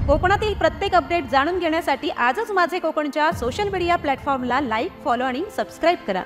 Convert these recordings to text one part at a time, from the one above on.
कोकणातील प्रत्येक अपडेट जाणून घेण्यासाठी आजच माझे कोकणच्या सोशल मीडिया प्लॅटफॉर्मला लाईक, फॉलो आणि सबस्क्राइब करा।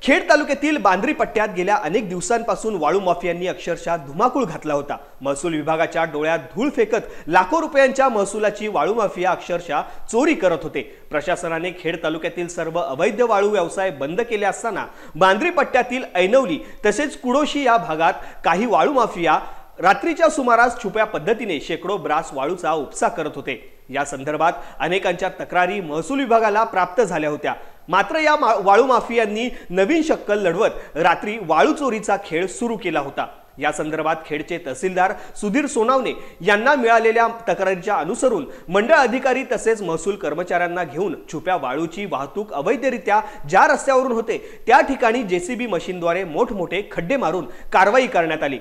खेड तालुक्यातील बांद्री पट्ट्यात गेल्या अनेक दिवसांपासून वाळू माफियांनी अक्षरशः धुमाकूळ घातला होता। महसूल विभागाच्या डोळ्यात धूळ फेकत लाखो रुपयांच्या महसुलाची वाळू माफिया अक्षरशः चोरी करत होते। प्रशासनाने खेड तालुक्यातील सर्व अवैध वाळू व्यवसाय बंद केले असताना बांद्री पट्ट्यातील ऐनवली तसेच कुडोशी या भागात काही वाळू माफिया रात्रीच्या सुमारास छुप्या पद्धतीने शेकडो ब्रास वाळूचा उपसा करत होते। या संदर्भात अनेकांच्या तक्रारी महसूल विभागाला प्राप्त झाल्या होत्या। मात्र या वाळू माफियांनी नवीन शक्कल लढवत रात्री वाळू चोरीचा खेळ सुरू केला होता। या संदर्भात खेडचे तहसीलदार सुधीर सोनावणे यांना मिळालेल्या तक्रारीच्या अनुसरून मंडळ अधिकारी तसेच महसूल कर्मचाऱ्यांना घेऊन छुप्या वाळूची वाहतूक अवैधरित्या ज्या रस्त्यावरून होते त्या ठिकाणी जेसीबी मशीनद्वारे मोठमोठे खड्डे मारून कारवाई करण्यात आली।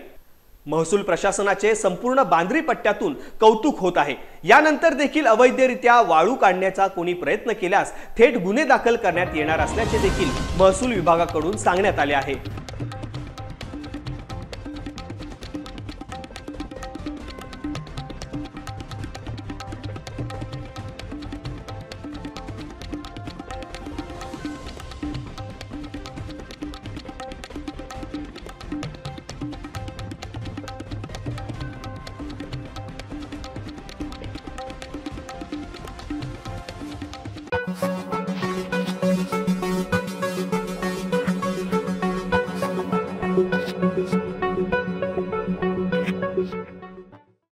महसूल प्रशासनाचे संपूर्ण बांद्री पट्ट्यातून कौतुक होत आहे। यानंतर देखील अवैधरित्या वाळू काढण्याचा कोणी प्रयत्न केल्यास थेट गुन्हे दाखल करण्यात येणार असल्याचे देखील महसूल विभागाकडून सांगण्यात आले आहे। you